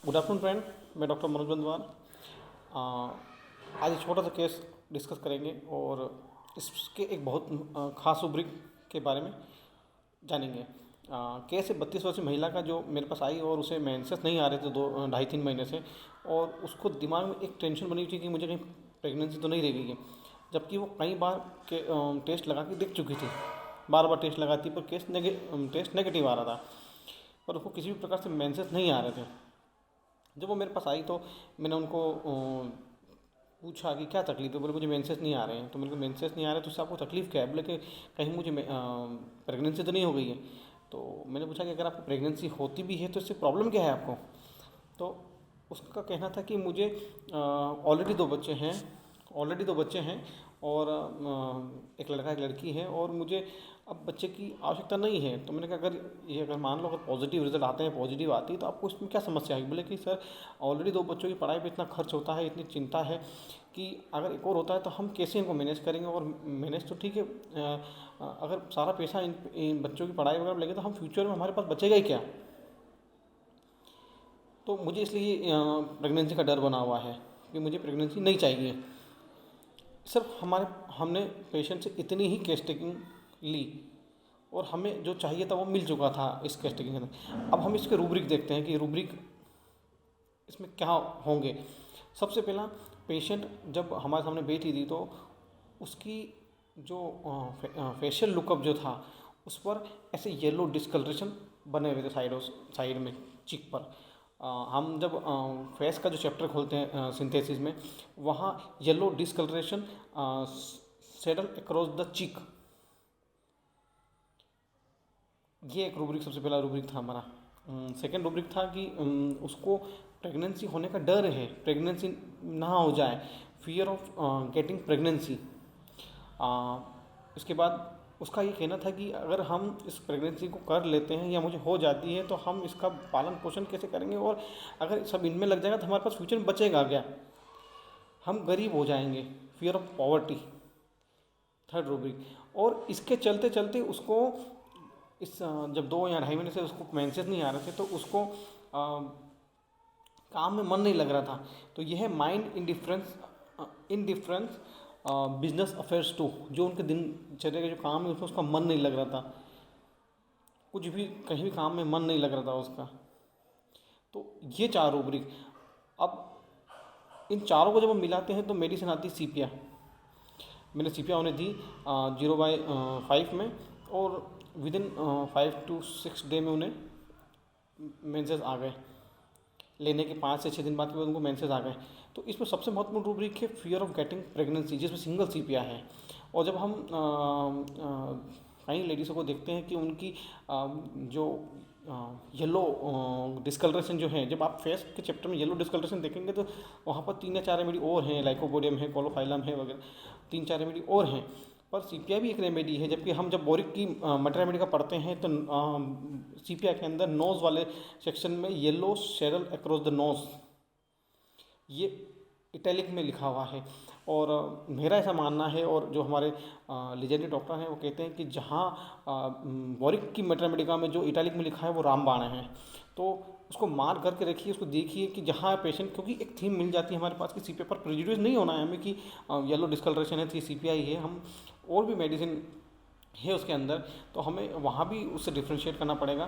Good afternoon friend, मैं doctor Manoj बंदवान। आज एक छोटा सा केस डिस्कस करेंगे और इसके एक बहुत खास रूब्रिक के बारे में जानेंगे। केस है 32 वर्षीय महिला का, जो मेरे पास आई और उसे मेंसेस नहीं आ रहे थे 2 ढाई 3 महीने से, और उसको दिमाग में एक टेंशन बनी हुई थी कि मुझे कहीं प्रेगनेंसी तो नहीं रह गई है, जबकि वो कई बार के टेस्ट लगा के देख चुकी थी। बार बार टेस्ट लगाती पर टेस्ट नेगेटिव आ रहा था, पर उसको किसी भी प्रकार से मेंसेस नहीं आ रहे थे। जब वो मेरे पास आई तो मैंने उनको पूछा कि क्या तकलीफ है। बोले मुझे मेंसेस नहीं आ रहे हैं। तो मेरे को मेंसेस नहीं आ रहे तो उससे आपको तकलीफ़ क्या है? बोले कि कहीं मुझे प्रेगनेंसी तो नहीं हो गई है। तो मैंने पूछा कि अगर आपको प्रेगनेंसी होती भी है तो इससे प्रॉब्लम क्या है आपको? तो उसका कहना था कि मुझे ऑलरेडी दो बच्चे हैं और एक लड़का एक लड़की है, और मुझे अब बच्चे की आवश्यकता नहीं है। तो मैंने कहा अगर मान लो अगर पॉजिटिव रिजल्ट आते हैं, पॉजिटिव आती है, तो आपको इसमें क्या समस्या है? बोले कि सर ऑलरेडी 2 बच्चों की पढ़ाई पे इतना खर्च होता है, इतनी चिंता है कि अगर एक और होता है तो हम कैसे इनको मैनेज करेंगे। और मैनेज तो ठीक है, अगर सारा पैसा इन बच्चों की पढ़ाई वगैरह लगे तो हम फ्यूचर में हमारे पास बचेगा ही क्या? तो मुझे इसलिए प्रेगनेंसी का डर बना हुआ है कि मुझे प्रेगनेंसी नहीं चाहिए। सिर्फ हमने पेशेंट से इतनी ही केस टेकिंग ली और हमें जो चाहिए था वो मिल चुका था इस केस टेकिंग के अंदर। अब हम इसके रूब्रिक देखते हैं कि रूब्रिक इसमें क्या होंगे। सबसे पहला, पेशेंट जब हमारे सामने बैठी थी तो उसकी जो फेशियल लुकअप जो था उस पर ऐसे येलो डिस्कलरेशन बने हुए थे साइड में, चिक पर। हम जब फेस का जो चैप्टर खोलते हैं सिंथेसिस में, वहाँ yellow discoloration settle across the cheek. ये एक रूब्रिक, सबसे पहला रूब्रिक था हमारा। सेकेंड रूब्रिक था कि उसको प्रेगनेंसी होने का डर है, प्रेगनेंसी ना हो जाए, फियर ऑफ गेटिंग प्रेगनेंसी। इसके बाद उसका ये कहना था कि अगर हम इस प्रेगनेंसी को कर लेते हैं या मुझे हो जाती है तो हम इसका पालन पोषण कैसे करेंगे, और अगर सब इनमें लग जाएगा तो हमारे पास फ्यूचर में बचेगा क्या? हम गरीब हो जाएंगे, fear of poverty, third rubric. और इसके चलते चलते उसको जब 2 या ढाई महीने से उसको मेंसेस नहीं आ रहे थे तो उसको काम में मन नहीं लग रहा था। तो यह है mind indifference business affairs to. जो उनके दिनचर्या के जो काम है उसमें उसका मन नहीं लग रहा था, कुछ भी कहीं भी काम में मन नहीं लग रहा था उसका। तो ये 4 रूब्रिक। अब इन चारों को जब हम मिलाते हैं तो मेडिसिन आती है सीपिया। मैंने सीपिया उन्हें दी 0/5 में, और विद इन 5 to 6 डे में उन्हें मेंसेस आ गए। लेने के 5 से 6 दिन बाद उनको मेंसेस आ गए। तो इसमें सबसे महत्वपूर्ण रूब्रिक है फियर ऑफ गेटिंग प्रेगनेंसी, जिसमें सिंगल सीपिया है। और जब हम कई लेडीज़ों को देखते हैं कि उनकी जो येलो डिस्कलरेशन जो है, जब आप फेस के चैप्टर में येलो डिस्कलरेशन देखेंगे तो वहाँ पर 3 या 4 रेमेडी और हैं, लाइकोपोडियम है, कोलोफाइलम है वगैरह, 3-4 रेमेडी और हैं। पर सीपिया भी एक रेमेडी है। जबकि हम जब बोरिक की मटर रेमेडी का पढ़ते हैं तो सीपिया के अंदर नोज़ वाले सेक्शन में येलो शेरल अक्रॉस द नोज़, ये इटैलिक में लिखा हुआ है। और मेरा ऐसा मानना है, और जो हमारे लीजेंडरी डॉक्टर हैं वो कहते हैं कि जहाँ बोरिक की मेट्रामेडिका में जो इटैलिक में लिखा है वो रामबाण है। तो उसको मार करके रखिए, उसको देखिए कि जहाँ पेशेंट, क्योंकि एक थीम मिल जाती है हमारे पास कि सीपीआई पर प्रेजुडिस नहीं होना है हमें कि येलो डिस्कलरेशन है तो ये सीपीआई है। हम और भी मेडिसिन है उसके अंदर, तो हमें वहाँ भी उससे डिफ्रेंशिएट करना पड़ेगा।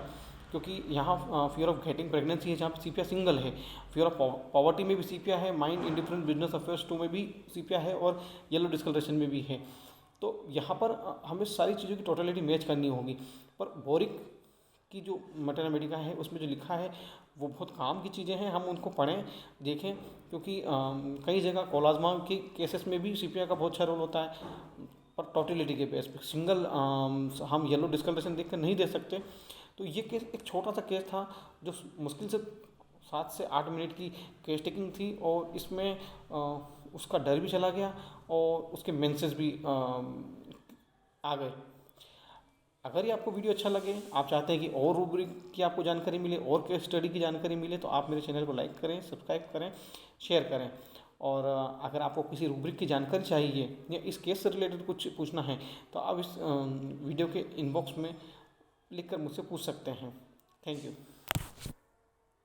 क्योंकि यहाँ फियर ऑफ गेटिंग प्रेगनेंसी है जहाँ पे सीपिया सिंगल है, फियर ऑफ पॉवर्टी में भी सीपिया है, माइंड इंडिफरेंट बिजनेस अफेयर्स 2 में भी सीपिया है, और येलो डिस्कलरेशन में भी है। तो यहाँ पर हमें सारी चीज़ों की टोटलिटी मैच करनी होगी। पर बोरिक की जो मटेरिया मेडिका है उसमें जो लिखा है वो बहुत काम की चीज़ें हैं, हम उनको पढ़ें, देखें। क्योंकि कई जगह कोलाज्मा के केसेस में भी सीपिया का बहुत अच्छा रोल होता है, पर टोटलिटी के बेस पे सिंगल हम येलो डिस्कलरेशन देख कर नहीं दे सकते। तो ये केस एक छोटा सा केस था जो मुश्किल से 7 से 8 मिनट की केस टेकिंग थी, और इसमें उसका डर भी चला गया और उसके मेंसेस भी आ गए। अगर ये आपको वीडियो अच्छा लगे, आप चाहते हैं कि और रूब्रिक की आपको जानकारी मिले, और केस स्टडी की जानकारी मिले, तो आप मेरे चैनल को लाइक करें, सब्सक्राइब करें, शेयर करें। और अगर आपको किसी रूब्रिक की जानकारी चाहिए या इस केस से रिलेटेड कुछ पूछना है तो आप इस वीडियो के इनबॉक्स में लिख कर मुझसे पूछ सकते हैं। Thank you.